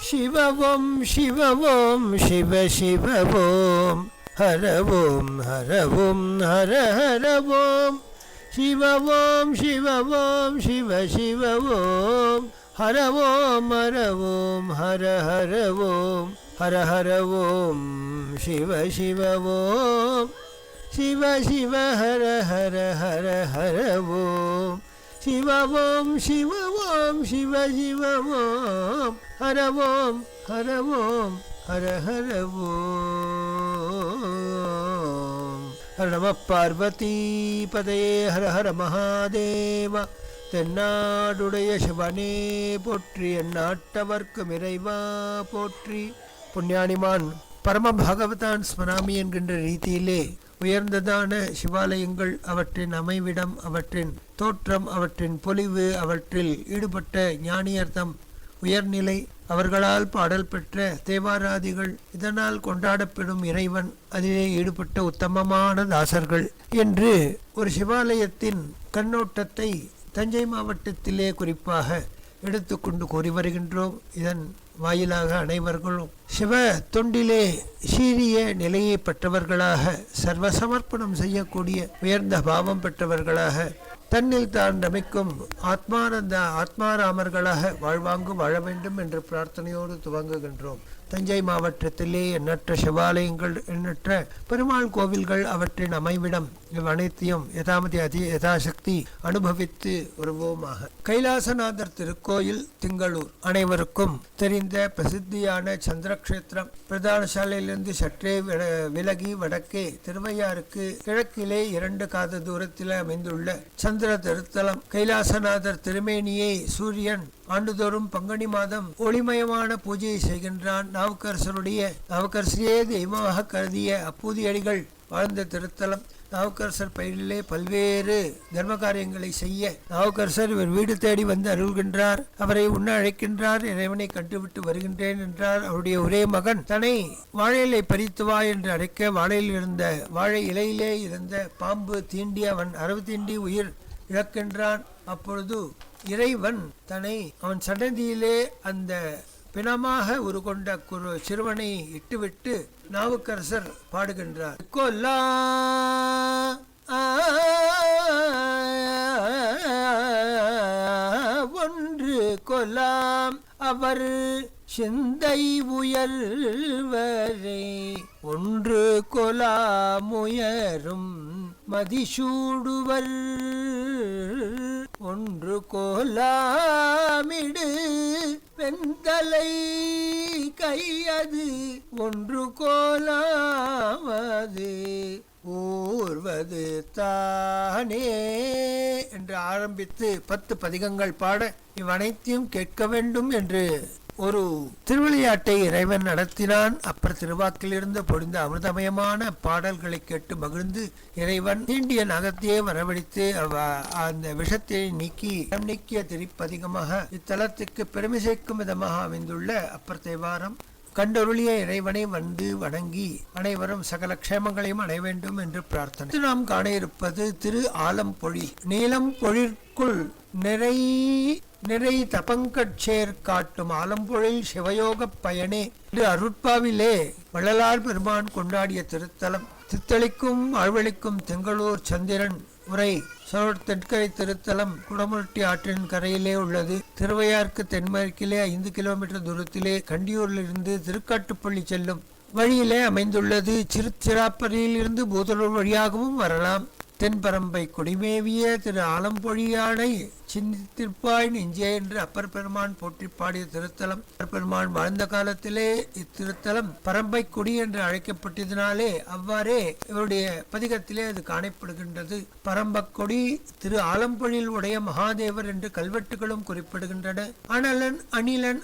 சிவவோம் சிவவோம் சிவ சிவவோம் ஹரவோம் ஹரவோம் ஹர ஹரவோம் சிவவோம் சிவவோம் சிவ சிவவோம் ஹரவோம் ஹரவோம் ஹர ஹரவோம் ஹர ஹரவோம் சிவ சிவவோம் சிவ சிவ ஹர ஹர ஹர ஹரவோம் சிவவோம் சிவவோம் சிவ சிவவோம் ஹரவோம் ஹரவோம் ஹர ஹரவோம். ஹர நம பார்வதி பதையே ஹர ஹர மகாதேவ. தென்னாடுடைய சிவனே போற்றி, எந்நாட்டவர்க்கும் இறைவா போற்றி. புண்ணியானிமான் பரம பாகவதான் ஸ்மராமி என்கின்ற ரீதியிலே உயர்ந்ததான சிவாலயங்கள், அவற்றின் அமைவிடம், அவற்றின் தோற்றம், அவற்றின் பொலிவு, அவற்றில் ஈடுபட்ட ஞானியர்த்தம் உயர்நிலை, அவர்களால் பாடல் பெற்ற தேவாராதிகள், இதனால் கொண்டாடப்படும் இறைவன், அதிலே ஈடுபட்ட உத்தமமான தாசர்கள் என்று ஒரு சிவாலயத்தின் கண்ணோட்டத்தை தஞ்சை மாவட்டத்திலே குறிப்பாக எடுத்துக்கொண்டு கூறி வருகின்றோம். இதன் வாயிலாக அனைவர்களும் சிவ தொண்டிலே சீரிய நிலையை பெற்றவர்களாக, சர்வசமர்ப்பணம் செய்யக்கூடிய உயர்ந்த பாவம் பெற்றவர்களாக, தன்னில் தான் ரமிக்கும் ஆத்மானந்த ஆத்மாராமர்களாக வாழ்வாங்கு வாழ வேண்டும் என்ற பிரார்த்தனையோடு துவங்குகின்றோம். தஞ்சை மாவட்டத்திலே எண்ணற்ற சிவாலயங்கள், எண்ணற்ற பெருமாள் கோவில்கள், அவற்றின் அமைவிடம் இவ்வனைத்தையும் யதாசக்தி அனுபவித்து வருவோமாக. கைலாசநாதர் திருக்கோயில் திங்களூர் அனைவருக்கும் தெரிந்த பிரசித்தியான சந்திரக்ஷேத்திரம். பிரதான சாலையிலிருந்து சற்றே விலகி வடக்கே திருவையாருக்கு கிழக்கிலே 2 காத தூரத்தில் அமைந்துள்ள சந்திர திருத்தலம். கைலாசநாதர் திருமேனியை சூரியன் ஆண்டுதோறும் பங்குனி மாதம் ஒளிமயமான பூஜையை செய்கின்றான். நாவுக்கரசரையே தெய்வமாக கருதிய அப்பூதியடிகள் வாழ்ந்த திருத்தலம். நாவுக்கரசர் பெயரிலே பல்வேறு தர்ம காரியங்களை செய்ய நாவுக்கரசர் இவர் வீடு தேடி வந்து அருள்கின்றார். அவரை உண்ண அழைக்கின்றார். இறைவனை கண்டுவிட்டு வருகின்றேன் என்றார். அவருடைய ஒரே மகன் தன்னை வாழையிலை பறித்து வா என்று அழைக்க, வாழை இலையிலே இருந்த பாம்பு தீண்டி அவன் அரவு தீண்டி உயிர் இழக்கின்றான். அப்பொழுது இறைவன் தன்னை அவன் சடதியிலே அந்த பிணமாக உருகொண்ட சிறுவனை இட்டுவிட்டு நாவுக்கரசர் பாடுகின்றார். கொல்லா ஒன்று கொல்லாம் அவர் சிந்தை உயர்வரே, ஒன்று கொலாமுயரும் மதிசூடுவர், ஒன்று கோலாமிடு வெந்தலை கையது, ஒன்று கோலாவது ஊர்வது தானே என்று ஆரம்பித்து 10 பதிகங்கள் பாட இவ்வனைத்தையும் கேட்க வேண்டும் என்று ஒரு திருவிளையாட்டை இறைவன் நடத்தினான். அப்பர் திருவாக்கிலிருந்து பொழிந்த அமிர்தமயமான பாடல்களை கேட்டு மகிழ்ந்து இறைவன் தீண்டிய நகத்தையே வரவழைத்து அந்த விஷத்தை நீக்கிய திருப்பதிகமாக இத்தலத்துக்கு பெருமை சேர்க்கும் விதமாக அமைந்துள்ள அப்பர் தேவாரம். கண்டொருளிய இறைவனை வந்து வணங்கி அனைவரும் சகல க்ஷேமங்களையும் அடைய வேண்டும் என்று பிரார்த்தனை. நாம் காண இருப்பது திரு ஆலம்பொழி. நீலம் பொழிற்குள் நிறை தபங்கட்சேர் காட்டும் ஆலம்பொழில் சிவயோக பயனே என்று அருட்பாவிலே வள்ளலார் பெருமான் கொண்டாடிய திருத்தலம். சித்தளிக்கும் ஆழ்வளிக்கும் திங்களூர் சந்திரன் உரை தென்கரை திருத்தலம் குடமுருட்டி ஆற்றின் கரையிலே உள்ளது. திருவையாருக்கு தென்மேற்கிலே 5 கிலோமீட்டர் தூரத்திலே கண்டியூரிலிருந்து திருக்காட்டுப்பள்ளி செல்லும் வழியிலே அமைந்துள்ளது. சிறுச்சிராப்பரியிலிருந்து பூதலூர் வழியாகவும் வரலாம். தென்பரம்பை குடிமேவிய திரு ஆலம்பொழியானை சிந்தித்திருப்பாய் நெஞ்சே என்று அப்பர் பெருமான் போற்றி பாடிய திருத்தலம். அப்பர் பெருமான் வாழ்ந்த காலத்திலே இத்திருத்தலம் பரம்பை குடி என்று அழைக்கப்பட்டதினாலே அவ்வாறே இவருடைய பதிகத்திலே அது காணப்படுகின்றது. பரம்பக்கொடி திரு ஆலம்பொழில் உடைய மகாதேவர் என்று கல்வெட்டுகளும் குறிப்பிடுகின்றன. அனலன் அணிலன்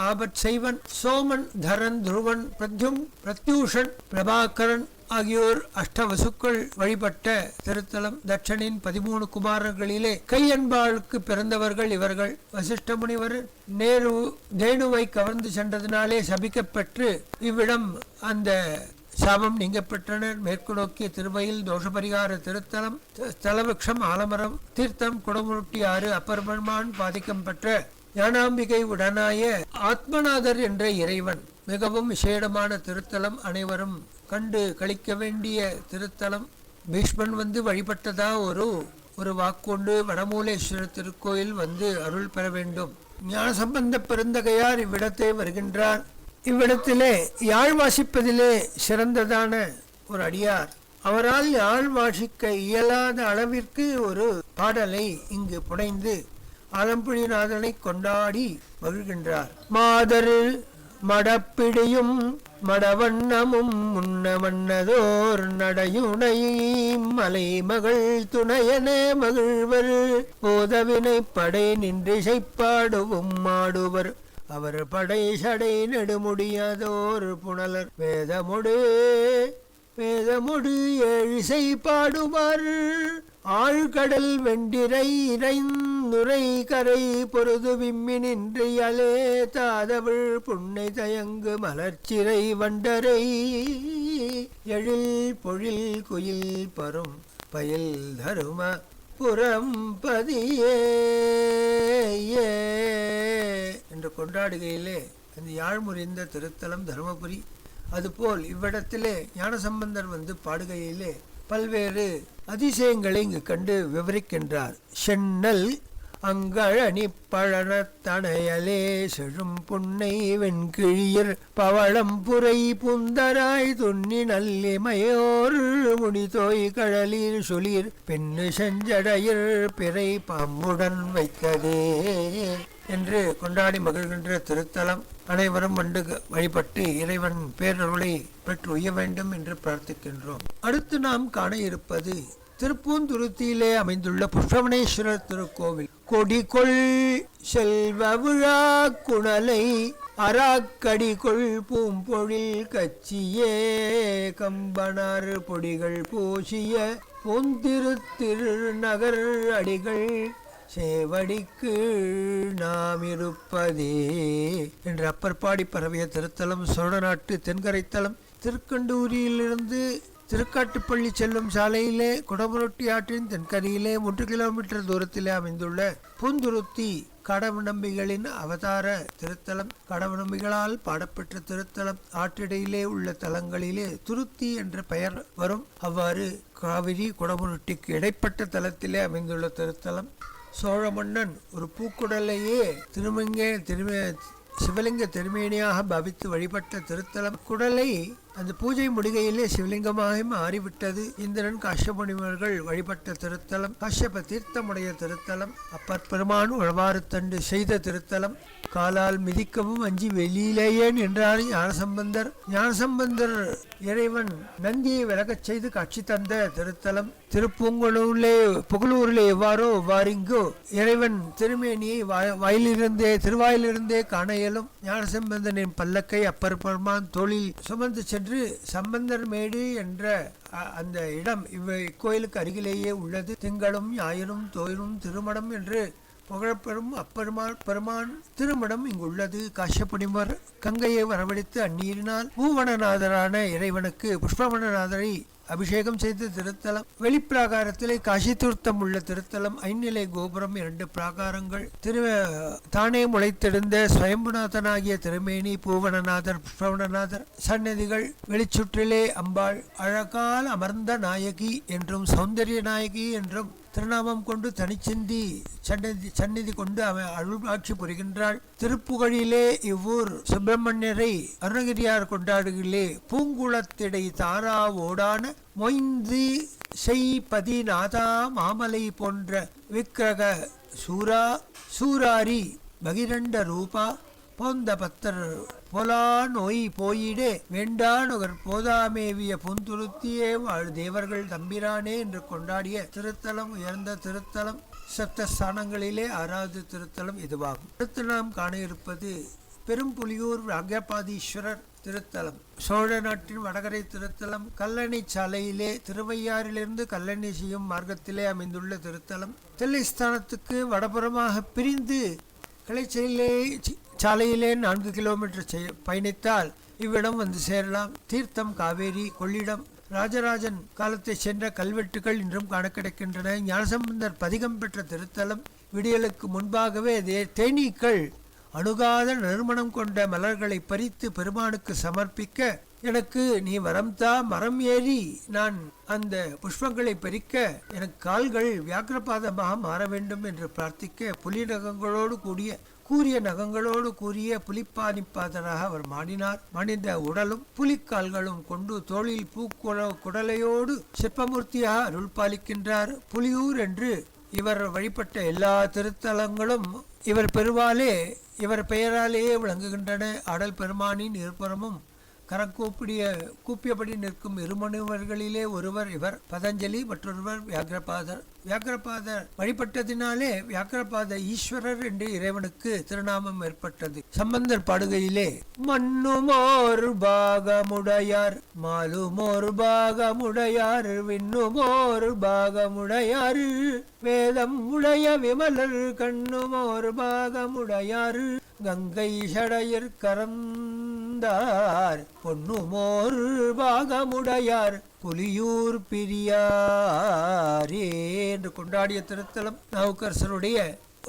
ஆபத் செய்வன் சோமன் தரன் துருவன் பிரத்யூஷன் பிரபாகரன் ஆகியோர் அஷ்டவசுக்கள் வழிபட்ட திருத்தலம். தட்சனின் 13 குமாரர்களிலே கையன்பாளுக்கு பிறந்தவர்கள் இவர்கள். வசிஷ்ட முனிவர் தேனுவை கவர்ந்து சென்றதினாலே சபிக்கப்பெற்று இவ்விடம் அந்த சாபம் நீங்க பெற்றனர். மேற்கு நோக்கிய திருவையில் தோஷபரிகார திருத்தலம். ஸ்தலவிருஷம் ஆலமரம். தீர்த்தம் குடமுருட்டி ஆறு. அப்பர் பெருமான் பாதிக்கம் பெற்ற ஞானாம்பிகை உடனாய ஆத்மநாதர் என்ற இறைவன் மிகவும் விசேடமான திருத்தலம், அனைவரும் கண்டு கழிக்க வேண்டிய திருத்தலம். பீஷ்மன் வந்து வழிபட்டதா ஒரு வாக்கொண்டு வடமூலேஸ்வரர் திருக்கோயில் வந்து அருள் பெற வேண்டும். ஞானசம்பந்த பெருந்தகையார் இவ்விடத்தை வருகின்றார். இவ்விடத்திலே யாழ் வாசிப்பதிலே சிறந்ததான ஒரு அடியார். அவரால் யாழ் வாசிக்க இயலாத அளவிற்கு ஒரு பாடலை இங்கு புனைந்து ஆலம்புழிநாதனை கொண்டாடி மகிழ்கின்றார். மாதரு மடப்பிடியும் மடவண்ணமும் முன்ன மன்னதோர் நடையுணை மலைமகள் துணையன மகிழ்வர் போதவினை படை நின்றிசைப்பாடுவும் மாடுவர் அவர் படை சடை நெடுமுடியாதோர் புனலர் வேதமொடு ஏழிசை பாடுவார் ஆழ்கடல் வெண்டிரை இறைந்துரை கரை பொருது விம்மி நின்று அலே தாதவள் புன்னை தயங்கு மலர்ச்சிறை வண்டரை எழில் பொழில் குயில் பரும் பயில் தரும புறம்பதியே என்று கொண்டாடுகையிலே அந்த யாழ்முறிந்த திருத்தலம் தருமபுரி. அதுபோல் இவ்விடத்திலே ஞானசம்பந்தர் வந்து பாடுகையிலே பல்வேறு அதிசயங்களை இங்கு கண்டு விவரிக்கின்றார். சென்னல் அங்கழனி பழனத்தணையலே செழும் புன்னை வெண்கிழியர் பவளம் புரை புந்தராய் துண்ணி நல்லிமையோர் முடிதோய் கழலீர் சுளீர் பெண்ணு செஞ்சடையர் பிறை பாம்புடன் வைத்ததே என்று கொண்டாடி மகிழ்கின்ற திருத்தலம். அனைவரும் வந்து வழிபட்டு இறைவன் பேரருளை பெற்று உய்ய வேண்டும் என்று பிரார்த்திக்கின்றோம். அடுத்து நாம் காண இருப்பது திருப்பூந்துருத்தியிலே அமைந்துள்ள புஷ்பவனேஸ்வரர் திருக்கோவில். கொடிகொள் செல்வ விழா குணலை அராக்கடிகொள் பூம்பொழில் கச்சியே கம்பனார் பொடிகள் பூசிய பொந்திருத்திருநகர் அடிகள் சேவடிக்கு நாம் இருப்பதே என்று அப்பற்பாடி பரவிய திருத்தலம் சோழநாட்டு தென்கரைத்தலம். திருக்கண்டூரியிலிருந்து திருக்காட்டுப்பள்ளி செல்லும் சாலையிலே குடமுரொட்டி ஆற்றின் தென்கரையிலே 3 கிலோமீட்டர் தூரத்திலே அமைந்துள்ள பூந்துருத்தி கடவுநம்பிகளின் அவதார திருத்தலம். கடவுநம்பிகளால் பாடப்பெற்ற திருத்தலம். ஆற்றிடையிலே உள்ள தலங்களிலே துருத்தி என்ற பெயர் வரும். அவ்வாறு காவிரி குடமுரொட்டிக்கு இடைப்பட்ட தலத்திலே அமைந்துள்ள திருத்தலம். சோழ மன்னன் ஒரு பூக்குடலையே சிவலிங்க திருமேனியாக பாவித்து வழிபட்ட திருத்தலம். குடலை அந்த பூஜை முடிகையிலே சிவலிங்கமாக மாறிவிட்டது. இந்திரன் காஷ்யப முனிவர்கள் வழிபட்ட திருத்தலம். காஷ்யப தீர்த்தமுடைய திருத்தலம். அப்பர் பெருமான் உழவாறு தண்டு செய்த திருத்தலம். காலால் மிதிக்கவும் அஞ்சி வெளியிலேயேன் என்றார் ஞானசம்பந்தர். ஞானசம்பந்தர் இறைவன் நந்தியை விலகச் செய்து காட்சி தந்த திருத்தலம். புகழூரிலே எவ்வாறோ இங்கோ இறைவன் திருமேனியை திருவாயிலிருந்தே காண இயலும். ஞானசம்பந்தனின் பல்லக்கை அப்பர் பெருமான் தோளில் சுமந்து சென்று சம்பந்தர் மேடு என்ற அந்த இடம் இக்கோயிலுக்கு அருகிலேயே உள்ளது. திங்களும் ஞாயிறும் தோயிலும் திருமணம் என்று புகழப்பெறும் பெருமான் திருமணம் இங்குள்ளது. காஷ்யபமுனிவர் கங்கையை வரவழைத்து அந்நீரினால் பூவனநாதரான இறைவனுக்கு புஷ்பவனநாதரை அபிஷேகம் செய்த திருத்தலம். வெளிப்பிராகாரத்திலே காசி தீர்த்தம் உள்ள திருத்தலம். 5 நிலை கோபுரம், 2 பிராகாரங்கள். தானே முளைத்தெடுந்த ஸ்வயம்புநாதனாகிய திருமேனி, பூவனநாதர், புஷ்பவனநாதர் சன்னதிகள். வெளிச்சுற்றிலே அம்பாள் அழகால் அமர்ந்த நாயகி என்றும் சௌந்தரிய நாயகி என்றும் திருநாமம் கொண்டு தனிச்சிந்தி சந்நிதி கொண்டு அவன் அருள்காட்சி புரிகின்றாள். திருப்புகழிலே இவ்வூர் சுப்பிரமணியரை அருணகிரியார் கொண்டாடுகளே பூங்குளத்திடை தாரா ஓடான மொய்ந்து செய்பதி நாதா மாமலை போன்ற விக்கிரக சூராரி பகிரண்ட ரூபா போந்த பத்தர் போலா நோய் போயிடே வேண்டானுகர் போதாமேவிய புந்துருத்தியே வாழ் தேவர்கள் தம்பிரானே என்று கொண்டாடிய திருத்தலம். உயர்ந்த திருத்தலம். சப்தஸ்தானங்களிலே 6வது திருத்தலம் இதுவாகும். அடுத்து நாம் காண இருப்பது பெரும்புலியூர் ராகபாதீஸ்வரர் திருத்தலம். சோழ நாட்டின் வடகரை திருத்தலம். கல்லணை சாலையிலே திருவையாறிலிருந்து கல்லணை செய்யும் மார்க்கத்திலே அமைந்துள்ள திருத்தலம். தில்லைஸ்தானத்துக்கு வடபுறமாக பிரிந்து சாலையிலே 4 கிலோமீட்டர் பயணித்தால் இவ்விடம் வந்து சேரலாம். தீர்த்தம் காவேரி கொள்ளிடம். ராஜராஜன் காலத்தை சென்ற கல்வெட்டுகள் இன்றும் காண கிடைக்கின்றன. ஞானசம்பந்தர் பதிகம் பெற்ற திருத்தலம். விடியலுக்கு முன்பாகவே தேனீக்கள் அணுகாத நறுமணம் கொண்ட மலர்களை பறித்து பெருமானுக்கு சமர்ப்பிக்க, எனக்கு நீ வரம்தா, மரம் ஏறி நான் அந்த புஷ்பங்களை பறிக்க எனக்கு கால்கள் வியாக்கிரபாதமாக மாற வேண்டும் என்று பிரார்த்திக்க, புலி நகங்களோடு கூறிய நகங்களோடு கூறிய புலிப்பானிப்பாதராக அவர் மாடினார். மனித உடலும் புலிக்கால்களும் கொண்டு தோளில் குடலையோடு சிற்பமூர்த்தியாக அருள் பாலிக்கின்றார். புலியூர் என்று இவர் வழிபட்ட எல்லா திருத்தலங்களும் இவர் பெயராலேயே விளங்குகின்றன. அடல் பெருமானின் இருபுறமும் கூப்பியபடி நிற்கும் இருமனுவர்களிலே ஒருவர் இவர் பதஞ்சலி, மற்றொருவர் வியாக்கிரபாதர். வியாக்கிரபாதர் வழிபட்டதினாலே வியாக்கிரபாத ஈஸ்வரர் என்று இறைவனுக்கு திருநாமம் ஏற்பட்டது. சம்பந்தர் பாடுகையிலே மண்ணுமோர் பாகமுடையார், மாலுமோர் பாகமுடையார், விண்ணுமோர் பாகமுடையார், வேதம் உடைய விமலர் கண்ணுமோர் பாகமுடையார், கங்கை சடையர் கரந்தார், பொன்னுமோர் பாகமுடையார், புலியூர் பிரியாரே என்று கொண்டாடிய திருத்தலம் நாவுக்கரசருடைய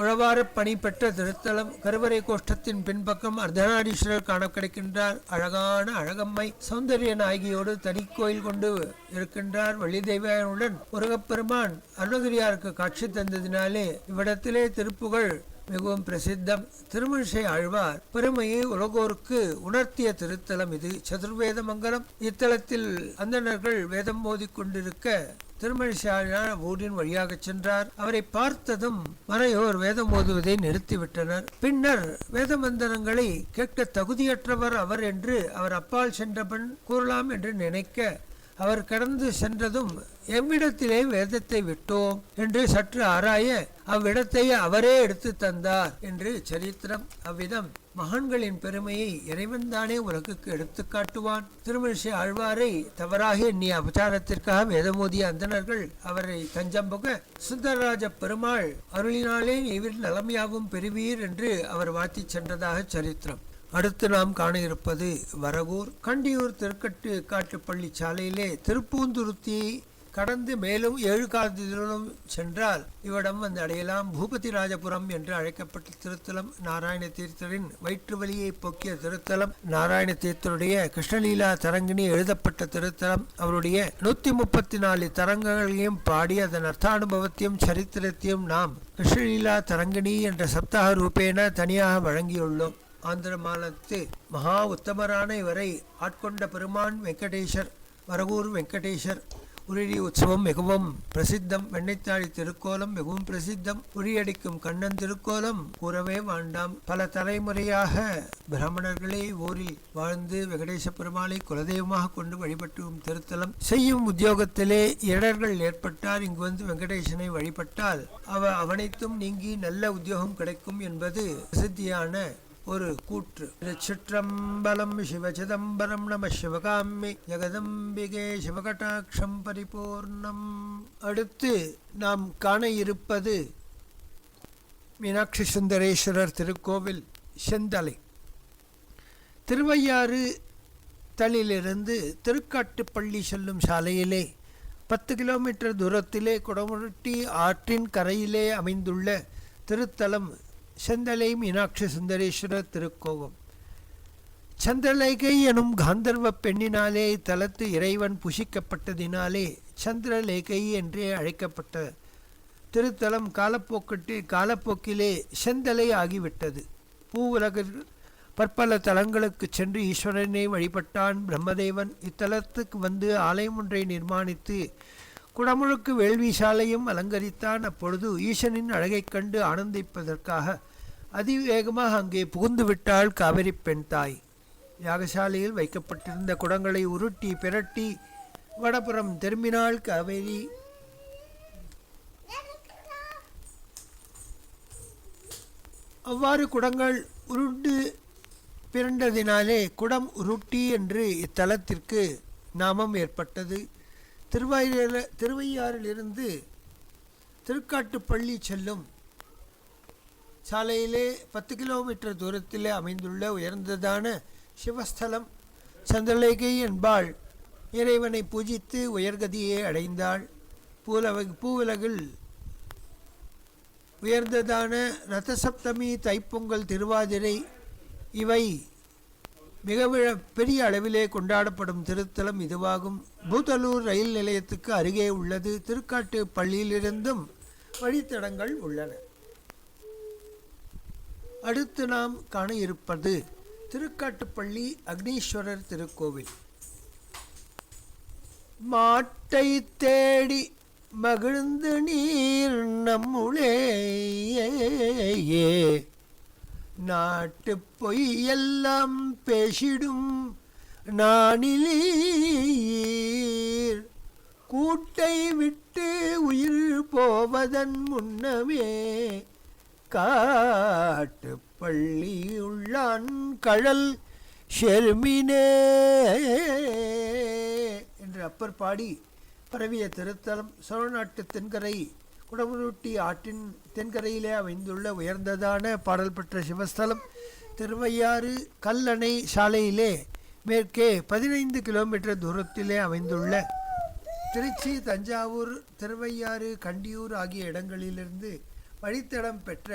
உழவார பணி பெற்ற திருத்தலம். கருவறை கோஷ்டத்தின் பின்பக்கம் அர்த்தநாரீஸ்வரர் காண கிடைக்கின்றார். அழகான அழகம்மை சௌந்தரிய நாயகியோடு தனி கோயில் கொண்டு இருக்கின்றார். வள்ளி தெய்வனுடன் முருகப்பெருமான் அருணகிரியாருக்கு காட்சி தந்ததினாலே இவ்விடத்திலே திருப்புகழ் மிகவும் பிரசித்தம். திருமழிசை ஆழ்வார் பெருமையை உலகோருக்கு உணர்த்திய திருத்தலம் இது. சதுர்வேத மங்கலம் இத்தலத்தில் அந்தணர்கள் வேதம் மோதிக் கொண்டிருக்க திருமழிசை ஆழ்வார் ஊரின் வழியாக சென்றார். அவரை பார்த்ததும் மறையோர் வேதம் ஓதுவதை நிறுத்திவிட்டனர். பின்னர் வேத மந்திரங்களை கேட்க தகுதியற்றவர் அவர் என்று அவர் அப்பால் சென்றபன் கூறலாம் என்று நினைக்க, அவர் கடந்து சென்றதும் எவ்விடத்திலே வேதத்தை விட்டோம் என்று சற்று ஆராய அவ்விடத்தை அவரே எடுத்து தந்தார் என்று சரித்திரம். அவ்விதம் மகான்களின் பெருமையை இறைவன் தானே உலகுக்கு எடுத்து காட்டுவான். திருமழிசை ஆழ்வாரை தவறாக எண்ணிய அபச்சாரத்திற்காக வேதமோதிய அந்தணர்கள் அவரை தஞ்சம் புக சுந்தரராஜ பெருமாள் அருளினாலே நீவிர் நலமையாவும் பெறுவீர் என்று அவர் வாழ்த்தி சென்றதாக சரித்திரம். அடுத்து நாம் காண இருப்பது வரகூர். கண்டியூர் திருக்காட்டுப்பள்ளி சாலையிலே திருப்பூந்துருத்தியை கடந்து மேலும் 7 காதம் சென்றால் இவ்விடம் வந்து அடையலாம். பூபதி ராஜபுரம் என்று அழைக்கப்பட்ட திருத்தலம் நாராயண தீர்த்தரின் வயிற்று வலியை போக்கிய திருத்தலம். நாராயண தீர்த்தருடைய கிருஷ்ணலீலா தரங்கிணி எழுதப்பட்ட திருத்தலம். அவருடைய 134 தரங்கங்களையும் பாடி அதன் அர்த்தானுபவத்தையும் சரித்திரத்தையும் நாம் கிருஷ்ணலீலா தரங்கிணி என்ற சப்தாக ரூபேன தனியாக வழங்கியுள்ளோம். ஆந்திர மாநிலத்து மகா உத்தமரான இவரை ஆட்கொண்ட பெருமான் வெங்கடேஷர். வரகூர் வெங்கடேஷர் உரிடி உற்சவம் மிகவும் பிரசித்தம். வெண்ணைத்தாழி திருக்கோலம் மிகவும் பிரசித்தம். உரியடிக்கும் கண்ணன் திருக்கோலம் கூறவே வேண்டாம். பல தலைமுறையாக பிராமணர்களே ஊரில் வாழ்ந்து வெங்கடேச பெருமாளை குலதெய்வமாக கொண்டு வழிபட்டும் திருத்தலம். செய்யும் உத்தியோகத்திலே இடர்கள் ஏற்பட்டால் இங்கு வந்து வெங்கடேசனை வழிபட்டால் அவனைத்தும் நீங்கி நல்ல உத்தியோகம் கிடைக்கும் என்பது பிரசித்தியான ஒரு கூற்று. சிற்றம்பலம் சிவசிதம்பரம் நம சிவகாமி ஜெகதம்பிகே சிவகடாட்சம் பரிபூர்ணம். அடுத்து நாம் காண இருப்பது மீனாட்சி சுந்தரேஸ்வரர் திருக்கோவில் செந்தலை. திருவையாறு தளிலிருந்து திருக்காட்டுப்பள்ளி செல்லும் சாலையிலே 10 கிலோமீட்டர் தூரத்திலே குடமுருட்டி ஆற்றின் கரையிலே அமைந்துள்ள திருத்தலம் செந்தலை மீனாட்சி சுந்தரேஸ்வரர் திருக்கோவம். சந்திரலேகை எனும் காந்தர்வ பெண்ணினாலே இத்தலத்து இறைவன் புஷிக்கப்பட்டதினாலே சந்திரலேகை என்றே அழைக்கப்பட்ட திருத்தலம் காலப்போக்கிலே செந்தலை ஆகிவிட்டது. பூவுலகில் பற்பல தலங்களுக்கு சென்று ஈஸ்வரனை வழிபட்டான் பிரம்மதேவன். இத்தலத்துக்கு வந்து ஆலயம் ஒன்றை நிர்மாணித்து குடமுழுக்கு வேள்வி சாலையும் அலங்கரித்தான். அப்பொழுது ஈசனின் அழகைக் கண்டு ஆனந்திப்பதற்காக அதிவேகமாக அங்கே புகுந்து விட்டாள் காவிரி பெண் தாய். யாகசாலையில் வைக்கப்பட்டிருந்த குடங்களை உருட்டி பிரட்டி வடபுறம் திரும்பினாள் காவேரி. அவ்வாறு குடங்கள் உருண்டு பிறண்டதினாலே குடம் உருட்டி என்று இத்தலத்திற்கு நாமம் ஏற்பட்டது. திருவையாறிலிருந்து திருக்காட்டுப்பள்ளி செல்லும் சாலையிலே 10 கிலோமீட்டர் தூரத்திலே அமைந்துள்ள உயர்ந்ததான சிவஸ்தலம் சந்திரலேகை என்பாள் இறைவனை பூஜித்து உயர்கதியை அடைந்தாள். பூவுலகில் உயர்ந்ததான ரதசப்தமி, தைப்பொங்கல், திருவாதிரை இவை மிக பெரிய அளவிலே கொண்டாடப்படும் திருத்தலம் இதுவாகும். பூதலூர் ரயில் நிலையத்துக்கு அருகே உள்ளது. திருக்காட்டு பள்ளியிலிருந்தும் வழித்தடங்கள் உள்ளன. அடுத்து நாம் காண இருப்பது திருக்காட்டுப்பள்ளி அக்னீஸ்வரர் திருக்கோவில். மாட்டை தேடி மகிழ்ந்து நீர் நம்முளேயே, நாட்டு பொய்யெல்லாம் பேசிடும் நானிலீர், கூட்டை விட்டு உயிர் போவதன் முன்னமே காட்டு பள்ளி உள்ளான் கழல் ஷெர்மினே என்று அப்பர் பாடி பரவிய திருத்தலம் சோழநாட்டு தென்கரை குடமுருட்டி ஆற்றின் தென்கரையிலே அமைந்துள்ள உயர்ந்ததான பாடல் பெற்ற சிவஸ்தலம். திருவையாறு கல்லணை சாலையிலே மேற்கே 15 கிலோமீட்டர் தூரத்திலே அமைந்துள்ள திருச்சி, தஞ்சாவூர், திருவையாறு, கண்டியூர் ஆகிய இடங்களிலிருந்து வழித்தடம் பெற்ற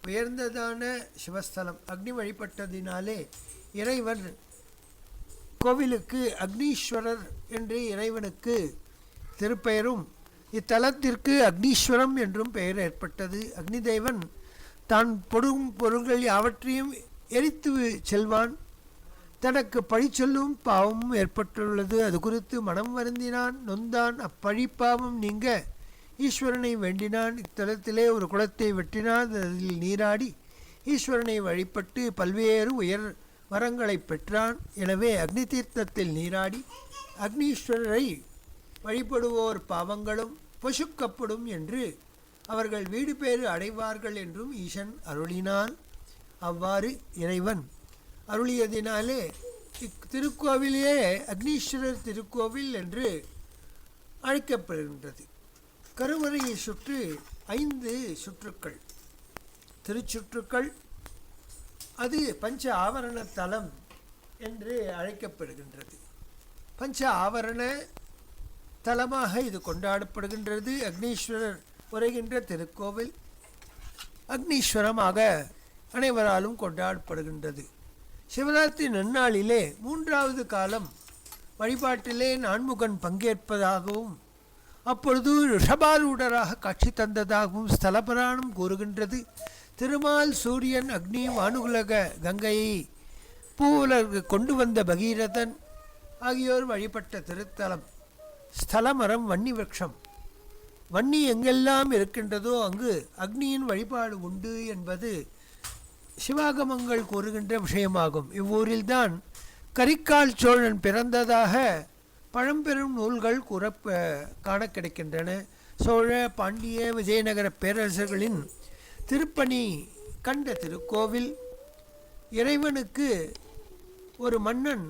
உயர்ந்ததான சிவஸ்தலம். அக்னி வழிபட்டதினாலே இறைவன் கோவிலுக்கு அக்னீஸ்வரர் என்று இறைவனுக்கு திருப்பெயரும், இத்தலத்திற்கு அக்னீஸ்வரம் என்றும் பெயர் ஏற்பட்டது. அக்னி தேவன் தான் பொடும் பொருள்கள் யாவற்றையும் எரித்து செல்வான். தனக்கு பழி சொல்லும் பாவமும் ஏற்பட்டுள்ளது. அது குறித்து மனம் வருந்தினான், நொந்தான். அப்பழிப்பாவம் நீங்க ஈஸ்வரனை வேண்டினான். இத்தலத்திலே ஒரு குளத்தை வெட்டினான். அதில் நீராடி ஈஸ்வரனை வழிபட்டு பல்வேறு உயர் வரங்களை பெற்றான். எனவே அக்னி தீர்த்தத்தில் நீராடி அக்னீஸ்வரரை வழிபடுவோர் பாவங்களும் பொசுக்கப்படும் என்று அவர்கள் வீடு பேறு அடைவார்கள் என்றும் ஈசன் அருளினான். அவ்வாறு இறைவன் அருளியதினாலே இத்திருக்கோவிலே அக்னீஸ்வரர் திருக்கோவில் என்று அழைக்கப்படுகின்றது. கருவறையை சுற்று 5 சுற்றுக்கள், திருச்சுற்றுக்கள். அது பஞ்ச ஆவரண தலம் என்று அழைக்கப்படுகின்றது. பஞ்ச ஆவரண தலமாக இது கொண்டாடப்படுகின்றது. அக்னீஸ்வரர் உரைகின்ற திருக்கோவில் அக்னீஸ்வரமாக அனைவராலும் கொண்டாடப்படுகின்றது. சிவராத்திரி நன்னாளிலே 3வது காலம் வழிபாட்டிலே நான்முகன் பங்கேற்பதாகவும் அப்பொழுது ரிஷபாரூடராக காட்சி தந்ததாகவும் ஸ்தல புராணம் கூறுகின்றது. திருமால், சூரியன், அக்னி, வானுலக கங்கையை பூவுலகு கொண்டு வந்த பகீரதன் ஆகியோர் வழிபட்ட திருத்தலம். ஸ்தலமரம் வன்னி விருட்சம். வன்னி எங்கெல்லாம் இருக்கின்றதோ அங்கு அக்னியின் வழிபாடு உண்டு என்பது சிவாகமங்கள் கூறுகின்ற விஷயமாகும். இவ்வூரில்தான் கரிகால் சோழன் பிறந்ததாக பழம்பெரும் நூல்கள் காண கிடைக்கின்றன. சோழ, பாண்டிய, விஜயநகர பேரரசர்களின் திருப்பணி கண்ட திருக்கோவில். இறைவனுக்கு ஒரு மன்னன்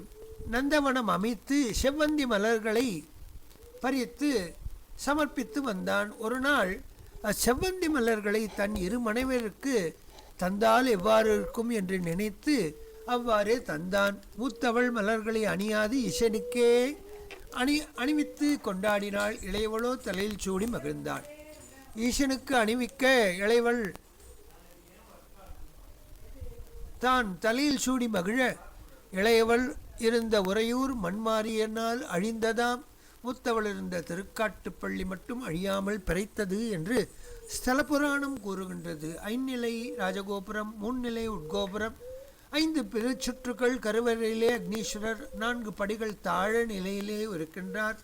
நந்தவனம் அமைத்து செவ்வந்தி மலர்களை பறித்து சமர்ப்பித்து வந்தான். ஒரு நாள் அச்செவ்வந்தி மலர்களை தன் 2 மனைவருக்கு தந்தால் எவ்வாறு இருக்கும் என்று நினைத்து அவ்வாறே தந்தான். மூத்தவள் மலர்களை அணியாது ஈசனுக்கே அணிவித்து கொண்டாடினாள். இளையவளோ தலையில் சூடி மகிழ்ந்தாள். ஈசனுக்கு அணிவிக்க இளையவள் தான் தலையில் சூடி மகிழ இளையவள் இருந்த உறையூர் மண்மாரியனால் அழிந்ததாம். மூத்தவள் இருந்த திருக்காட்டுப்பள்ளி மட்டும் அழியாமல் பிறைத்தது என்று ஸ்தல புராணம் கூறுகின்றது. 5 நிலை ராஜகோபுரம், 3 நிலை உட்கோபுரம், 5 பெருச்சுற்றுக்கள். கருவறையிலே அக்னீஸ்வரர் 4 படிகள் தாழ நிலையிலே இருக்கின்றார்.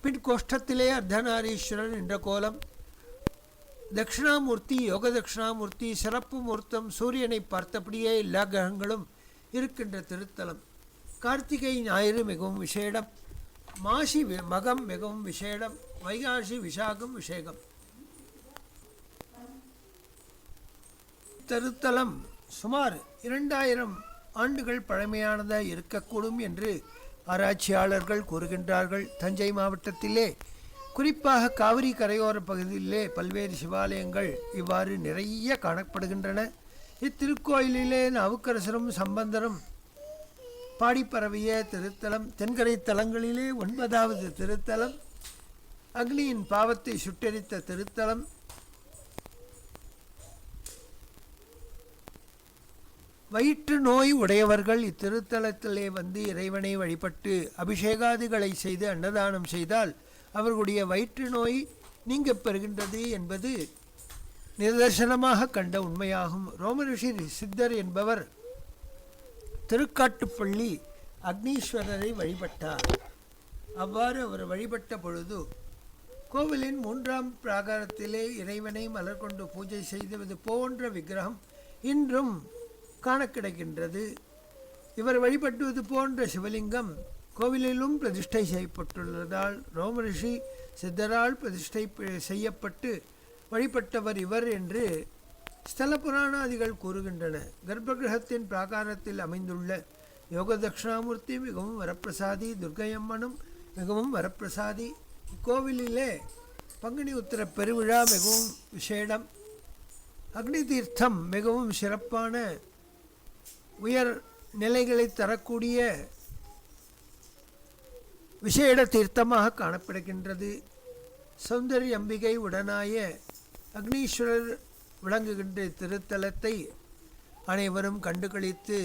பின் கோஷ்டத்திலே அர்த்தநாரீஸ்வரர் என்ற கோலம். தட்சிணாமூர்த்தி, யோக தட்சிணாமூர்த்தி, சிறப்பு மூர்த்தம், சூரியனை பார்த்தபடியே எல்லா கிரகங்களும் இருக்கின்ற திருத்தலம். கார்த்திகை ஞாயிறு மிகவும் விசேடம். மாசி மகம் மிகவும் விசேடம். வைகாசி விசாகம் விசேகம். திருத்தலம் சுமார் 2000 ஆண்டுகள் பழமையானதாக இருக்கக்கூடும் என்று ஆராய்ச்சியாளர்கள் கூறுகின்றார்கள். தஞ்சை மாவட்டத்திலே குறிப்பாக காவிரி கரையோர பகுதியிலே பல்வேறு சிவாலயங்கள் இவ்வாறு நிறைய காணப்படுகின்றன. இத்திருக்கோயிலிலே நாவுக்கரசரும் சம்பந்தரும் பாடி பரவிய திருத்தலம். தென்கரை தலங்களிலே 9வது திருத்தலம். அக்னியின் பாவத்தை சுட்டெரித்த திருத்தலம். வயிற்று நோய் உடையவர்கள் இத்திருத்தலத்திலே வந்து இறைவனை வழிபட்டு அபிஷேகாதிகளை செய்து அன்னதானம் செய்தால் அவர்களுடைய வயிற்று நோய் நீங்கப் பெறுகின்றது என்பது நிதர்சனமாக கண்ட உண்மையாகும். ரோமரிஷி சித்தர் என்பவர் திருக்காட்டுப்பள்ளி அக்னீஸ்வரரை வழிபட்டார். அவ்வாறு அவர் வழிபட்ட பொழுது கோவிலின் 3ஆம் பிராகாரத்திலே இறைவனை மலர் கொண்டு பூஜை செய்வது போன்ற விக்கிரகம் இன்றும் காண கிடைக்கின்றது. இவர் வழிபட்டுவது போன்ற சிவலிங்கம் கோவிலிலும் பிரதிஷ்டை செய்யப்பட்டுள்ளதால் ரோமரிஷி சித்தரால் பிரதிஷ்டை செய்யப்பட்டு வழிபட்டவர் இவர் என்று ஸ்தல புராணாதிகள் கூறுகின்றன. கர்ப்பகிரகத்தின் பிராகாரத்தில் அமைந்துள்ள யோக தட்சிணாமூர்த்தி மிகவும் வரப்பிரசாதி, துர்க்கையம்மனும் மிகவும் வரப்பிரசாதி. இக்கோவிலிலே பங்குனி உத்திர பெருவிழா மிகவும் விசேடம். அக்னி தீர்த்தம் மிகவும் சிறப்பான உயர் நிலைகளை தரக்கூடிய விசேட தீர்த்தமாக காணப்படுகின்றது. சௌந்தரிய அம்பிகை உடனாய அக்னீஸ்வரர் விளங்குகின்ற திருத்தலத்தை அனைவரும் கண்டுகளித்து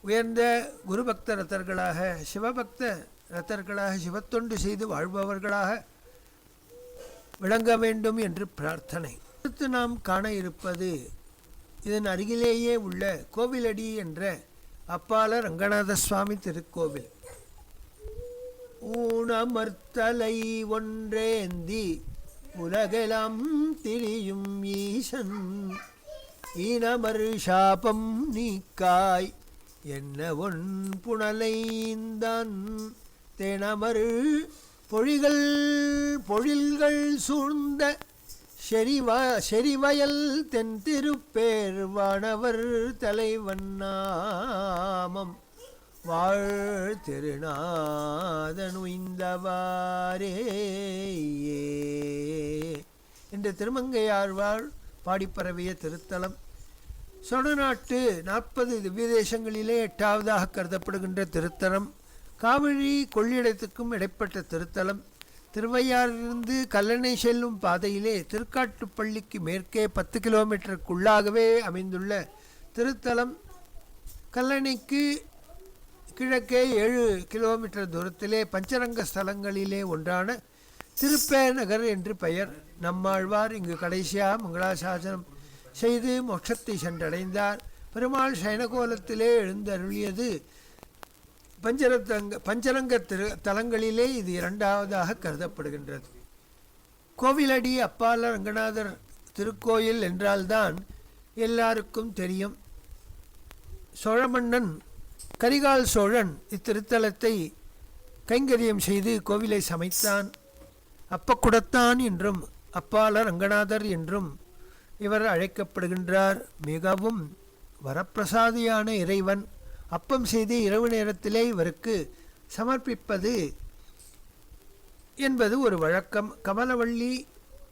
உயர்ந்த குருபக்த ரத்தர்களாக, சிவபக்த ரத்தர்களாக, சிவத்தொண்டு செய்து வாழ்பவர்களாக விளங்க வேண்டும் என்று பிரார்த்தனை. அடுத்து நாம் காண இருப்பது இதன் அருகிலேயே உள்ள கோவிலடி என்ற அப்பால ரங்கநாத சுவாமி திருக்கோவில். ஊனமர்த்தலை ஒன்றேந்தி உலகெல்லாம் திரியும் ஈசன் ஈனமர் சாபம் நீக்காய் என்ன ஒன் புனலைந்தான் தேனமர் பொழில்கள் சூழ்ந்த செறிவயல் தென் திருப்பேர் வானவர் தலைவன் நாமம் வாழ் திருநாதன் உய்ந்தவாரே என்று திருமங்கையாழ்வார் பாடிப்பரவிய திருத்தலம். சோழநாட்டு 40 திவ்ய தேசங்களிலே 8ஆவதாக கருதப்படுகின்ற திருத்தலம். காவிரி கொள்ளிடத்துக்கும் இடைப்பட்ட திருத்தலம். திருவையாறிலிருந்து கல்லணை செல்லும் பாதையிலே திருக்காட்டுப்பள்ளிக்கு மேற்கே 10 கிலோமீட்டருக்குள்ளாகவே அமைந்துள்ள திருத்தலம். கல்லணைக்கு கிழக்கே 7 கிலோமீட்டர் தூரத்திலே பஞ்சரங்க ஸ்தலங்களிலே ஒன்றான திருப்பேநகர் என்று பெயர். நம்மாழ்வார் இங்கு கடைசியாக மங்களாசாசனம் செய்து மோட்சத்தை சென்றடைந்தார். பெருமாள் சயனகோலத்திலே எழுந்தருளியது பஞ்சரங்க தலங்களிலே இது 2ஆவதாக கருதப்படுகின்றது. கோவிலடி அப்பால ரங்கநாதர் திருக்கோயில் என்றால்தான் எல்லாருக்கும் தெரியும். சோழமன்னன் கரிகால் சோழன் இத்திருத்தலத்தை கைங்கரியம் செய்து கோவிலை சமைத்தான். அப்பக்குடத்தான் என்றும் அப்பால ரங்கநாதர் என்றும் இவர் அழைக்கப்படுகின்றார். மிகவும் வரப்பிரசாதியான இறைவன். அப்பம் செய்து இரவு நேரத்திலே இவருக்கு சமர்ப்பிப்பது என்பது ஒரு வழக்கம். கமலவள்ளி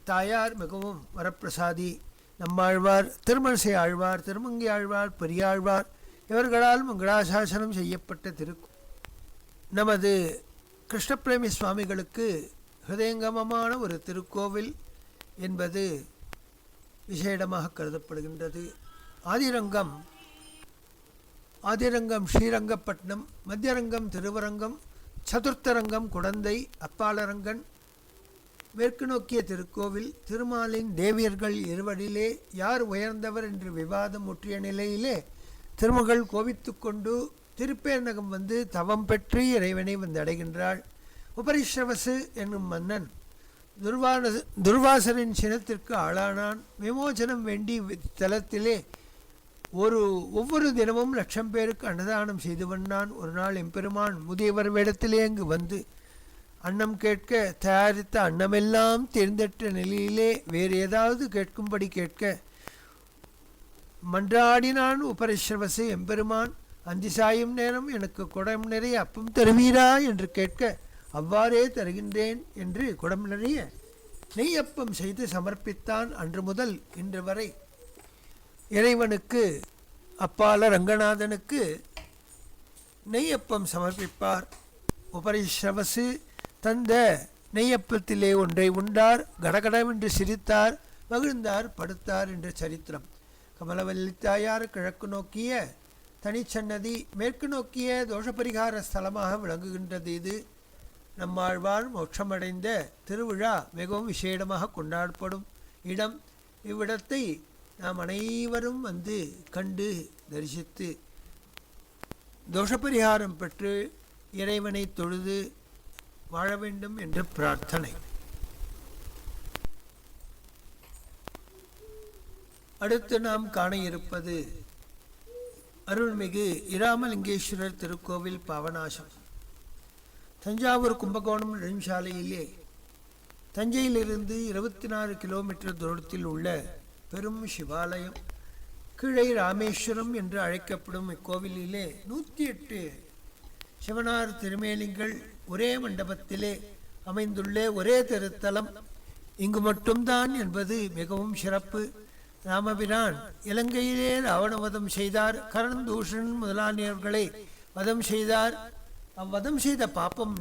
தாயார் மிகவும் வரப்பிரசாதி. நம்மாழ்வார், திருமழிசை ஆழ்வார், திருமங்கை ஆழ்வார், பெரியாழ்வார் இவர்களால் மங்களாசாசனம் செய்யப்பட்ட நமது கிருஷ்ணபிரேமி சுவாமிகளுக்கு ஹிருதயங்கமமான ஒரு திருக்கோவில் என்பது விசேடமாக கருதப்படுகின்றது. ஆதிரங்கம் ஸ்ரீரங்கப்பட்டினம், மத்தியரங்கம் திருவரங்கம், சதுர்த்தரங்கம் குடந்தை, அப்பாலரங்கன் மேற்கு நோக்கிய திருக்கோவில். திருமாலின் தேவியர்கள் இருவரிலே யார் உயர்ந்தவர் என்று விவாதம் முற்றிய நிலையிலே திருமகள் கோபித்து கொண்டு திருப்பேர்நகம் வந்து தவம் பெற்று இறைவனை வந்து அடைகின்றாள். உபரிஷ்ரவசு என்னும் மன்னன் துர்வாசரின் சினத்திற்கு ஆளானான். விமோசனம் வேண்டி தலத்திலே ஒவ்வொரு தினமும் 1,00,000 பேருக்கு அன்னதானம் செய்து வந்தான். ஒரு நாள் எம்பெருமான் முதியவர் வேடத்திலே அங்கு வந்து அன்னம் கேட்க தயாரித்த அன்னமெல்லாம் தேர்ந்தெட்ட நிலையிலே வேறு ஏதாவது கேட்கும்படி கேட்க மன்றாடினான் உபரிஷ்ரவசு. எம்பெருமான் அந்தி சாயும் நேரம் எனக்கு குடம் நிறைய அப்பம் தருவீரா என்று கேட்க அவ்வாறே தருகின்றேன் என்று குடம் நிறைய நெய்யப்பம் செய்து சமர்ப்பித்தான். அன்று முதல் இன்று வரை இறைவனுக்கு அப்பால ரங்கநாதனுக்கு நெய்யப்பம் சமர்ப்பிப்பார். உபரிஷ்ரவசு தந்த நெய்யப்பத்திலே ஒன்றை உண்டார். கடகடவென்று சிரித்தார், மகிழ்ந்தார், படுத்தார் என்ற சரித்திரம். கமலவல்லித்தாயார் கிழக்கு நோக்கிய தனிச்சன்னதி, மேற்கு நோக்கிய தோஷபரிகார ஸ்தலமாக விளங்குகின்றது. இது நம்மாழ்வார் மோட்சமடைந்த திருவிழா மிகவும் விசேடமாக கொண்டாடப்படும் இடம். இவ்விடத்தை நாம் அனைவரும் வந்து கண்டு தரிசித்து தோஷபரிகாரம் பெற்று இறைவனை தொழுது வாழ வேண்டும் என்ற பிரார்த்தனை. அடுத்து நாம் காண இருப்பது அருள்மிகு இராமலிங்கேஸ்வரர் திருக்கோவில் பாவநாசம். தஞ்சாவூர் கும்பகோணம் நெடுஞ்சாலையிலே தஞ்சையிலிருந்து 24 கிலோமீட்டர் தூரத்தில் உள்ள பெரும் சிவாலயம். கீழே ராமேஸ்வரம் என்று அழைக்கப்படும் இக்கோவிலிலே 108 சிவனார் திருமேனிகள் ஒரே மண்டபத்திலே அமைந்துள்ள ஒரே திருத்தலம் இங்கு மட்டும்தான் என்பது மிகவும் சிறப்பு. ராமபிரான் இலங்கையிலே ராவணவதம் செய்தார். கரந்தூஷன் முதலானியர்களை வதம் செய்தார். அவ்வதம் செய்த பாப்பம்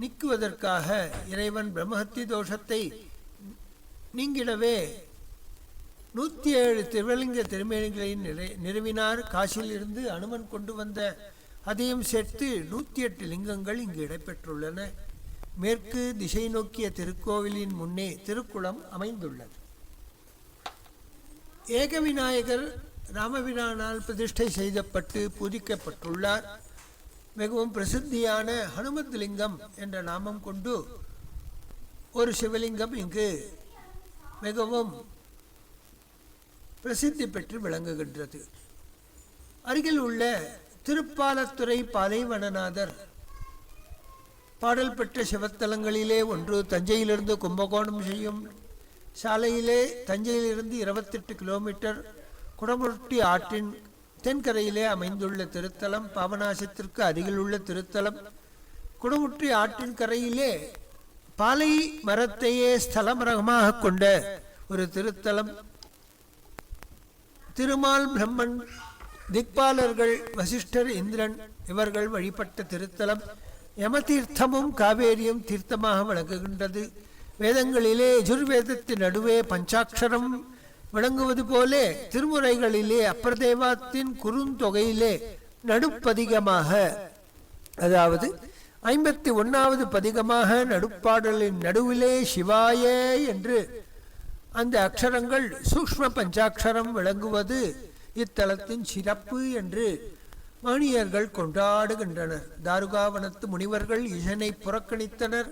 நீக்குவதற்காக இறைவன் பிரம்மஹத்தி தோஷத்தை நீங்கிடவே 107 திருவலிங்க திருமேனிகளை நிறுவினார். காசியில் இருந்து அனுமன் கொண்டு வந்த அதையும் சேர்த்து 108 லிங்கங்கள் இங்கு இடம்பெற்றுள்ளன. மேற்கு திசை நோக்கிய திருக்கோவிலின் முன்னே திருக்குளம் அமைந்துள்ளது. ஏகவிநாயகர் ராமபிரானால் பிரதிஷ்டை செய்யப்பட்டு பூஜிக்கப்பட்டுள்ளார். மிகவும் பிரசித்தியான ஹனுமத் லிங்கம் என்ற நாமம் கொண்டு ஒரு சிவலிங்கம் இங்கு மிகவும் பிரசித்தி பெற்று விளங்குகின்றது. அருகில் உள்ள திருப்பாலத்துறை பாலைவனநாதர் பாடல் பெற்ற சிவத்தலங்களிலே ஒன்று. தஞ்சையிலிருந்து கும்பகோணம் செய்யும் சாலையிலே தஞ்சையிலிருந்து 28 கிலோமீட்டர் குடமுருட்டி ஆற்றின் தென்கரையிலே அமைந்துள்ள திருத்தலம். பாபநாசத்திற்கு அருகில் உள்ள திருத்தலம். குடமுற்றி ஆற்றின் கரையிலே பாலை மரத்தையே ஸ்தலமரகமாக கொண்ட ஒரு திருத்தலம். திருமால், பிரம்மன், திக்பாலர்கள், வசிஷ்டர், இந்திரன் இவர்கள் வழிபட்ட திருத்தலம். யமதீர்த்தமும் காவேரியும் தீர்த்தமாக விளங்குகின்றது. வேதங்களிலே யஜுர்வேதத்தின் நடுவே பஞ்சாட்சரம் விளங்குவது போலே திருமுறைகளிலே அப்பரதேவாத்தின் குறுந்தொகையிலே நடுப்பதிகமாக, அதாவது 51வது பதிகமாக நடுப்பாடலின் நடுவிலே சிவாய என்று அந்த அக்ஷரங்கள் சூக்ஷ்ம பஞ்சாட்சரம் விளங்குவது இத்தலத்தின் சிறப்பு என்று மணியர்கள் கொண்டாடுகின்றனர். தாருகாவனத்து முனிவர்கள் ஈசனை புறக்கணித்தனர்.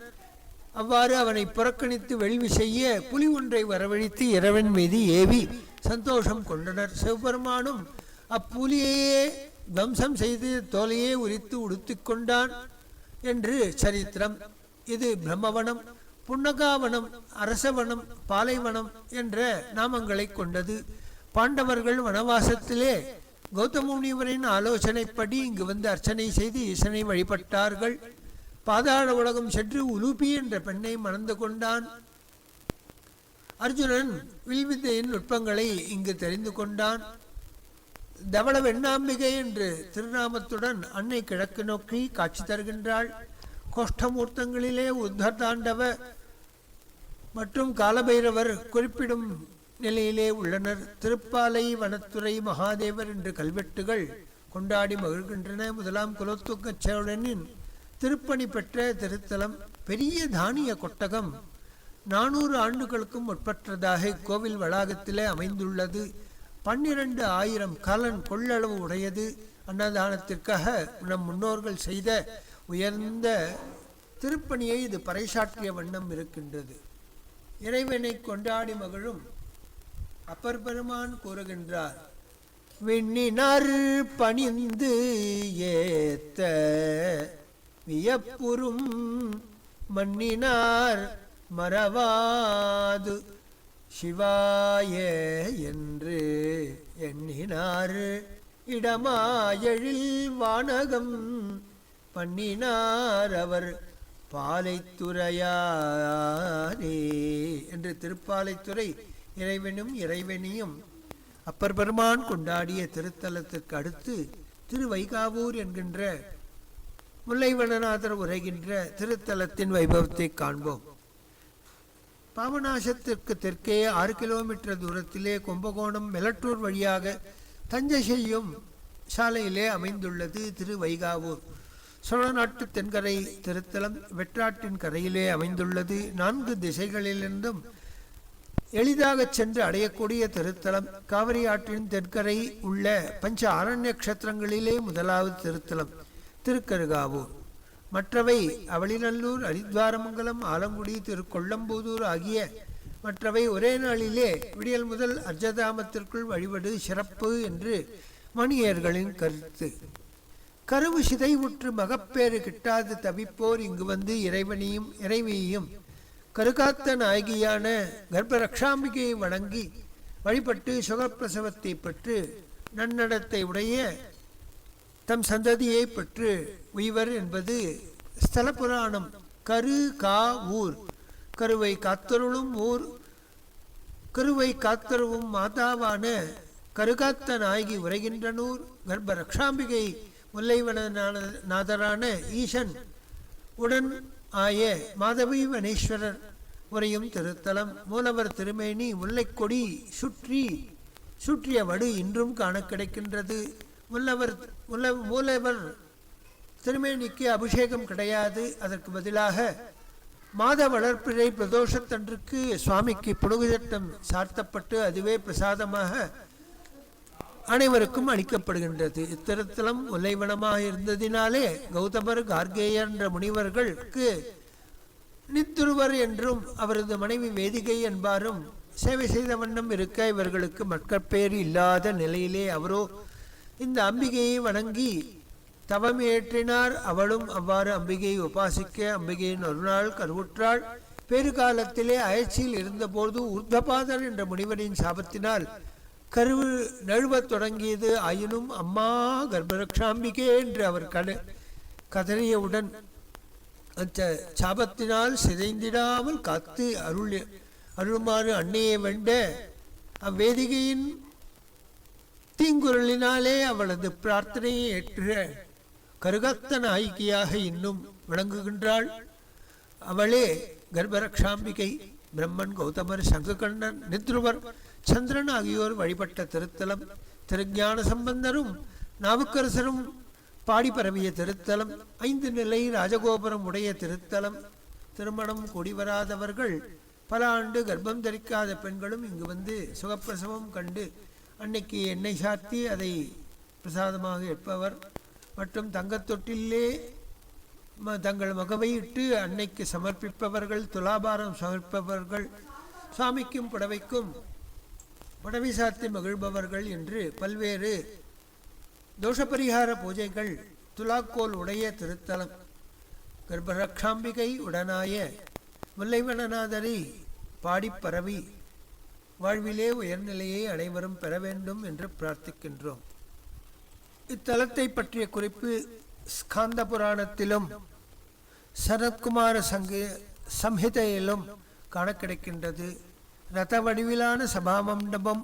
அவ்வாறு அவனை புறக்கணித்து வேள்வி செய்ய புலி ஒன்றை வரவழைத்து இறைவன் மீது ஏவி சந்தோஷம் கொண்டனர். சிவபெருமானும் அப்புலியையே வம்சம் செய்து தோலையே உரித்து உடுத்தி கொண்டான் என்று சரித்திரம். இது பிரம்மவனம், புன்னகாவனம், அரசவனம், பாலைவனம் என்ற நாமங்களை கொண்டது. பாண்டவர்கள் வனவாசத்திலே கௌதம முனிவரின் ஆலோசனைப்படி இங்கு வந்து அர்ச்சனை செய்து ஈசனை வழிபட்டார்கள். பாதாள உலகம் சென்று உலுபி என்ற பெண்ணை மணந்து கொண்டான். அர்ஜுனன் வில்வித்தையின் நுட்பங்களை இங்கு தெரிந்து கொண்டான். தவள வெண்ணாம்பிகை என்று திருநாமத்துடன் அன்னை கிழக்கு நோக்கி காட்சி தருகின்றாள். கோஷ்டமூர்த்தங்களிலே உத்தர்தாண்டவ மற்றும் காலபைரவர் குறிப்பிடும் நிலையிலே உள்ளனர். திருப்பாலை வனத்துறை மகாதேவர் என்று கல்வெட்டுகள் கொண்டாடி மகிழ்கின்றன. முதலாம் குலோத்துங்க சோழனின் திருப்பணி பெற்ற திருத்தலம். பெரிய தானிய கொட்டகம் 400 ஆண்டுகளுக்கும் முற்பட்டதாக இக்கோவில் வளாகத்திலே அமைந்துள்ளது. 12,000 கலன் கொள்ளளவு உடையது. அன்னதானத்திற்காக நம் முன்னோர்கள் செய்த உயர்ந்த திருப்பணியை இது பறைசாற்றிய வண்ணம் இருக்கின்றது. இறைவனை கொண்டாடி மகிழும் அப்பர் பெருமான் கூறுகின்றார், விண்ணினார் பணிந்து ஏத்த வியப்புறும் மண்ணினார் மறவாது சிவாய என்று எண்ணினார் இடமாயழில் வானகம் பண்ணினார் அவர் பாலைத்துறையாரே என்று திருப்பாலைத்துறை இறைவனும் இறைவனியும் அப்பர் பெருமான் கொண்டாடிய திருத்தலத்திற்கு அடுத்து திருவைகாவூர் என்கின்ற முல்லைவனநாதர் உரைகின்ற திருத்தலத்தின் வைபவத்தை காண்போம். பாபநாசத்திற்கு தெற்கே 6 கிலோமீட்டர் தூரத்திலே கும்பகோணம் மெலட்டூர் வழியாக தஞ்சை செய்யும் சாலையிலே அமைந்துள்ளது திருவைகாவூர். சோழ நாட்டு தென்கரை திருத்தலம் வெற்றாட்டின் கரையிலே அமைந்துள்ளது. 4 திசைகளிலிருந்தும் எளிதாக சென்று அடையக்கூடிய திருத்தலம். காவிரி ஆற்றின் தென்கரை உள்ள பஞ்ச ஆரண்ய கஷேத்திரங்களிலே முதலாவது திருத்தலம் திருக்கருகாவூர். மற்றவை அவளிநல்லூர், ஹரித்வாரமங்கலம், ஆலங்குடி, திருக்கொள்ளம்பூதூர் ஆகிய மற்றவை ஒரே நாளிலே விடியல் முதல் அர்ஜதாமத்திற்குள் வழிபடு சிறப்பு என்று மணியர்களின் கருத்து. கருவு சிதைவுற்று மகப்பேறு கிட்டாது தவிப்போர் இங்கு வந்து இறைவனையும் இறைவியையும் கருகாத்த நாயகியான கர்ப்பரக்ஷாம்பிகையை வணங்கி வழிபட்டு சுகப்பிரசவத்தை பெற்று நன்னடத்தை உடைய தம் சந்ததியை பெற்று உய்வர் என்பது ஸ்தல புராணம். கரு கா ஊர், கருவை காத்தருளும் ஊர். கருவை காத்தருவும் மாதாவான கருகாத்த நாயகி உரைகின்ற நூர். கர்ப்பரக்ஷாம்பிகை முல்லைவனநாதரான ஈசன் உடன் ஆய மாதவி வனேஸ்வரர் உரையும் திருத்தலம். மூலவர் திருமேனி முல்லைக்கொடி சுற்றிய வடு இன்றும் காண கிடைக்கின்றது. மூலவர் திருமேனிக்கு அபிஷேகம் கிடையாது. அதற்கு பதிலாக மாத வளர்ப்பிறை பிரதோஷத்தன்றுக்கு சுவாமிக்கு புனுகுச்சட்டம் சார்த்தப்பட்டு அதுவே பிரசாதமாக அனைவருக்கும் அளிக்கப்படுகின்றது. இத்திருத்தலம் முல்லைவனமாக இருந்ததினாலே கௌதமர், கார்கேயர் என்ற முனிவர்களுக்கு நித்துருவர் என்றும் அவரது மனைவி வேதிகை என்பாரும் சேவை செய்த வண்ணம் இருக்க இவர்களுக்கு மக்கட்பேறு இல்லாத நிலையிலே அவரோ இந்த அம்பிகையை வணங்கி தவம் ஏற்றினார். அவளும் அவ்வாறு அம்பிகையை உபாசிக்க அம்பிகையின் ஒரு நாள் கருவுற்றாள். பேறுகாலத்திலே அயற்சியில் இருந்தபோது உர்தபாதர் என்ற முனிவரின் சாபத்தினால் கருவு நழுவத் தொடங்கியது. ஆயினும் அம்மா கர்ப்பரக்ஷாம்பிகே என்று அவர் கதறியவுடன் அந்த சாபத்தினால் சிதைந்திடாமல் காத்து அருளுமாறு அன்னையை வேண்ட அவ்வேதிகையின் தீங்குரலினாலே அவளது பிரார்த்தனையை ஏற்ற கருகத்த நாயகியாக இன்னும் விளங்குகின்றாள். அவளே கர்ப்பரக்ஷாம்பிகை. பிரம்மன், கௌதமர், சங்குகண்ணன், நித்ருவர், சந்திரன் ஆகியோர் வழிபட்ட திருத்தலம். திருஞான சம்பந்தரும் நாவுக்கரசரும் பாடி பரவிய திருத்தலம். 5 நிலை ராஜகோபுரம் உடைய திருத்தலம். திருமணம் கூடிவராதவர்கள் பல ஆண்டு கர்ப்பம் தரிக்காத பெண்களும் இங்கு வந்து சுகப்பிரசவம் கண்டு அன்னைக்கு எண்ணெய் சாத்தி அதை பிரசாதமாக ஏற்பவர் மற்றும் தங்கத்தொட்டிலே தங்கள் மகவையிட்டு அன்னைக்கு சமர்ப்பிப்பவர்கள், துலாபாரம் சமர்ப்பிப்பவர்கள், சுவாமிக்கும் புடவைக்கும் புடவை சாத்தி மகிழ்பவர்கள் என்று பல்வேறு தோஷபரிகார பூஜைகள். துலாக்கோல் உடைய திருத்தலம். கர்ப்பரக்ஷாம்பிகை உடனாய முல்லைவனநாதரை பாடிப்பரவி வாழ்விலே உயர்நிலையை அனைவரும் பெற வேண்டும் என்று பிரார்த்திக்கின்றோம். இத்தலத்தை பற்றிய குறிப்பு ஸ்காந்த புராணத்திலும் சனத்குமார சம்ஹிதையிலும் காண கிடைக்கின்றது. ரத வடிவிலான சபாமண்டபம்.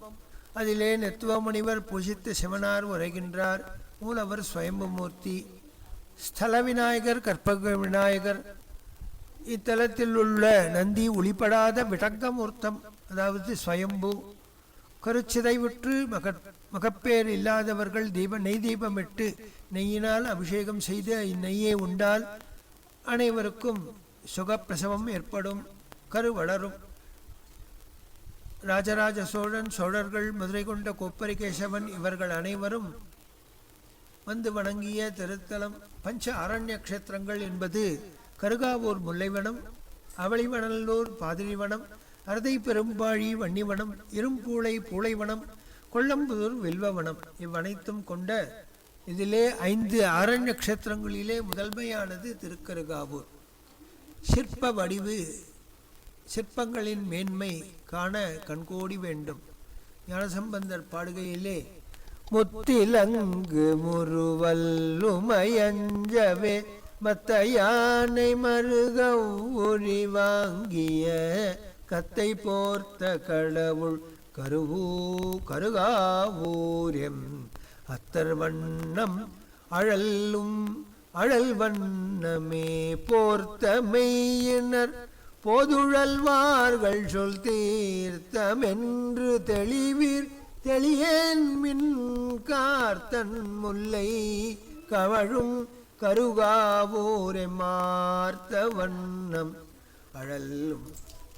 அதிலே நெத்துவ முனிவர் பூஜித்து சிவனார் உரைகின்றார். மூலவர் ஸ்வயம்புமூர்த்தி. ஸ்தல விநாயகர், கற்பக விநாயகர். இத்தலத்தில் உள்ள நந்தி ஒளிப்படாத விடங்கமூர்த்தம், அதாவது ஸ்வயம்பு. கருச்சிதைவுற்று மகப்பேர் இல்லாதவர்கள் நெய் தீபமிட்டு நெய்யினால் அபிஷேகம் செய்து இந்நெய்யை உண்டால் அனைவருக்கும் சுகப்பிரசவம் ஏற்படும், கரு வளரும். ராஜராஜ சோழன், சோழர்கள், மதுரை கொண்ட கோப்பரிகேசவன் இவர்கள் அனைவரும் வந்து வணங்கிய திருத்தலம். பஞ்ச ஆரண்ய கஷேத்திரங்கள் என்பது கருகாவூர் முல்லைவனம், அவளிவனல்லூர் பாதிரிவனம், அரதை பெரும்பாழி வன்னிவனம், இரும்பூளை பூளைவனம், கொள்ளம்புதூர் வில்வவனம் இவ்வனைத்தும் கொண்ட இதிலே 5 ஆரண்ய கஷேத்திரங்களிலே முதன்மையானது திருக்கருகாவூர். சிற்ப வடிவு, சிற்பங்களின் மேன்மை காண கண்கோடி வேண்டும். ஞானசம்பந்தர் பாடுகையிலே முத்திலங்கு முறுவல்லுமையஞ்சவே மத்த யானை மருக ஒளி வாங்கிய கத்தை போர்த்த கடவுள் கருகாவூரியம் அத்தர் வண்ணம் அழல் வண்ணமே போர்த்த மெய்யினர் போதுழல்வார்கள் சொல் தீர்த்தமென்று தெளிவீர் தெளியேன் மின் கார்த்தன் முல்லை கவழும் கருகாவூரை மார்த்த வண்ணம்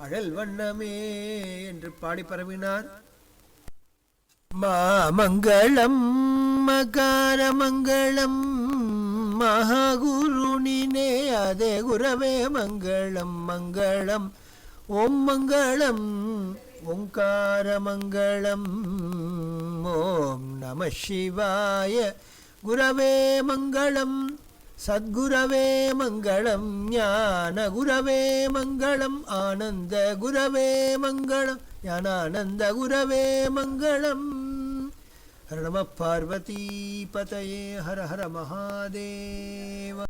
அழல் வண்ணமே என்று பாடி பரவினார். மாமங்களம் மகாரமங்களம் மகாகுருனினே அதே குரவே மங்களம் மங்களம் ஓம் மங்களம் ஓங்காரமங்களம் ஓம் நம சிவாய குரவே மங்களம் சத்குரவே மங்களம் ஞான குரவே மங்களம் ஆனந்த குரவே மங்களம் ஞானானந்த குரவே மங்களம். ஹர நம பார்வதி பதயே ஹர ஹர மகாதேவ.